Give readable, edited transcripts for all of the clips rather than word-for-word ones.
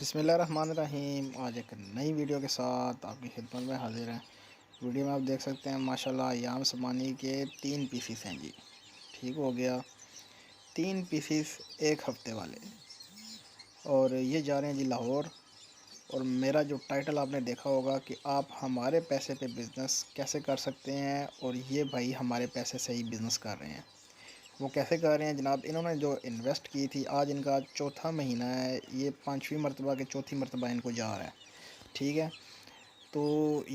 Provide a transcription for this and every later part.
بسم اللہ الرحمن الرحیم۔ آج ایک نئی ویڈیو کے ساتھ آپ کی خدمت میں حاضر ہیں۔ ویڈیو میں آپ دیکھ سکتے ہیں ماشاءاللہ ایام سمانی کے 3 پیسز ہیں جی، ٹھیک ہو گیا، 3 پیسز ایک ہفتے والے، اور یہ جا رہے ہیں جی لاہور۔ اور میرا جو ٹائٹل آپ نے دیکھا ہوگا کہ آپ ہمارے پیسے پہ بزنس کیسے کر سکتے ہیں، اور یہ بھائی ہمارے پیسے سے ہی بزنس کر رہے ہیں۔ وہ کیسے کر رہے ہیں جناب؟ انہوں نے جو انویسٹ کی تھی، آج ان کا چوتھا مہینہ ہے، یہ 5ویں مرتبہ کے چوتھی مرتبہ ان کو جا رہا ہے، ٹھیک ہے۔ تو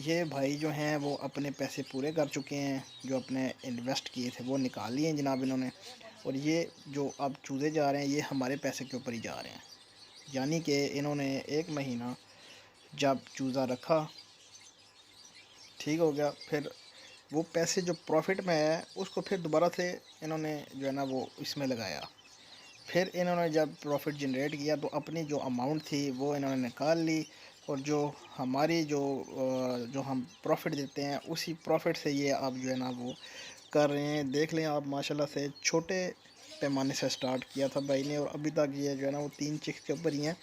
یہ بھائی جو ہیں وہ اپنے پیسے پورے کر چکے ہیں، جو اپنے انویسٹ کیے تھے وہ نکال لیے ہیں جناب انہوں نے، اور یہ جو اب چوزے جا رہے ہیں یہ ہمارے پیسے کے اوپر ہی جا رہے ہیں۔ یعنی کہ انہوں نے 1 مہینہ جب چوزا رکھا، ٹھیک ہو گیا، پھر وہ پیسے جو پروفٹ میں ہے اس کو پھر دوبارہ سے انہوں نے جو ہے نا وہ اس میں لگایا۔ پھر انہوں نے جب پروفٹ جنریٹ کیا تو اپنی جو اماؤنٹ تھی وہ انہوں نے نکال لی، اور جو ہماری جو ہم پروفٹ دیتے ہیں اسی پروفٹ سے یہ آپ جو ہے نا وہ کر رہے ہیں۔ دیکھ لیں آپ ماشاءاللہ سے چھوٹے پیمانے سے سٹارٹ کیا تھا بھائی نے، اور ابھی تک یہ جو ہے نا وہ 3 چیک کے اوپر ہی ہیں۔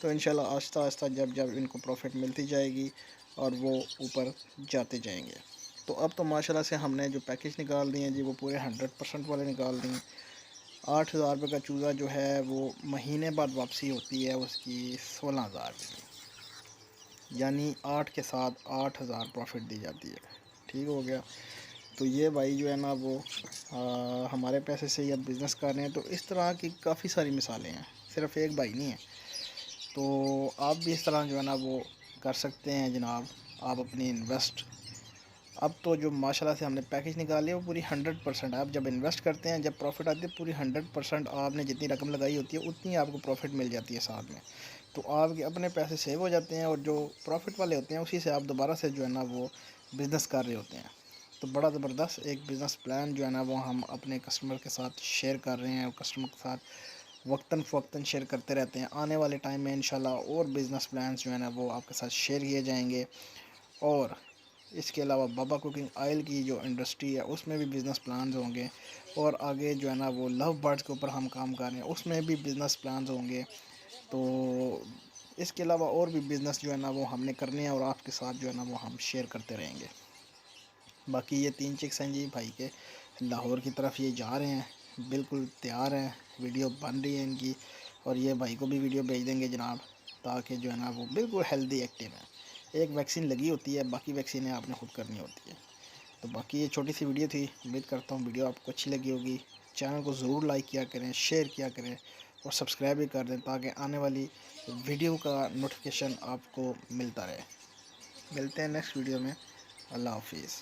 تو انشاءاللہ آہستہ آہستہ جب ان کو پروفٹ ملتی جائے گی اور وہ اوپر جاتے جائیں گے۔ تو اب تو ماشاءاللہ سے ہم نے جو پیکج نکال دیے ہیں جی وہ پورے 100% والے نکال دیے ہیں۔ 8,000 روپے کا چوزا جو ہے وہ مہینے بعد واپسی ہوتی ہے اس کی 16,000 روپے کی، یعنی 8 کے ساتھ 8,000 پروفٹ دی جاتی ہے، ٹھیک ہو گیا۔ تو یہ بھائی جو ہے نا وہ ہمارے پیسے سے اب بزنس کر رہے ہیں۔ تو اس طرح کی کافی ساری مثالیں ہیں، صرف ایک بھائی نہیں ہے۔ تو آپ بھی اس طرح جو ہے نا وہ کر سکتے ہیں جناب، آپ اپنی انویسٹ، اب تو جو ماشاءاللہ سے ہم نے پیکج نکالی ہے وہ پوری 100% ہے۔ آپ جب انویسٹ کرتے ہیں، جب پروفٹ آتی ہے، پوری 100% آپ نے جتنی رقم لگائی ہوتی ہے اتنی آپ کو پروفٹ مل جاتی ہے ساتھ میں۔ تو آپ کے اپنے پیسے سیو ہو جاتے ہیں، اور جو پروفٹ والے ہوتے ہیں اسی سے آپ دوبارہ سے جو ہے نا وہ بزنس کر رہے ہوتے ہیں۔ تو بڑا زبردست ایک بزنس پلان جو ہے نا وہ ہم اپنے کسٹمر کے ساتھ شیئر کر رہے ہیں، اور کسٹمر کے ساتھ وقتاً فوقتاً شیئر کرتے رہتے ہیں۔ آنے والے ٹائم میں انشاءاللہ اور بزنس پلانس جو ہے نا وہ آپ کے ساتھ شیئر کیے جائیں گے۔ اور اس کے علاوہ بابا کوکنگ آئل کی جو انڈسٹری ہے اس میں بھی بزنس پلانز ہوں گے، اور آگے جو ہے نا وہ لو برڈز کے اوپر ہم کام کر رہے ہیں اس میں بھی بزنس پلانز ہوں گے۔ تو اس کے علاوہ اور بھی بزنس جو ہے نا وہ ہم نے کرنے ہیں، اور آپ کے ساتھ جو ہے نا وہ ہم شیئر کرتے رہیں گے۔ باقی یہ 3 چکس ہیں جی بھائی کے، لاہور کی طرف یہ جا رہے ہیں، بالکل تیار ہیں، ویڈیو بن رہی ہے ان کی، اور یہ بھائی کو بھی ویڈیو بھیج دیں گے جناب، تاکہ جو ہے نا وہ بالکل ہیلدی ایکٹیو ہیں۔ ایک ویکسین لگی ہوتی ہے، باقی ویکسینیں آپ نے خود کرنی ہوتی ہیں۔ تو باقی یہ چھوٹی سی ویڈیو تھی، امید کرتا ہوں ویڈیو آپ کو اچھی لگی ہوگی۔ چینل کو ضرور لائک کیا کریں، شیئر کیا کریں، اور سبسکرائب بھی کر دیں تاکہ آنے والی ویڈیو کا نوٹیفیکیشن آپ کو ملتا رہے۔ ملتے ہیں نیکسٹ ویڈیو میں، اللہ حافظ۔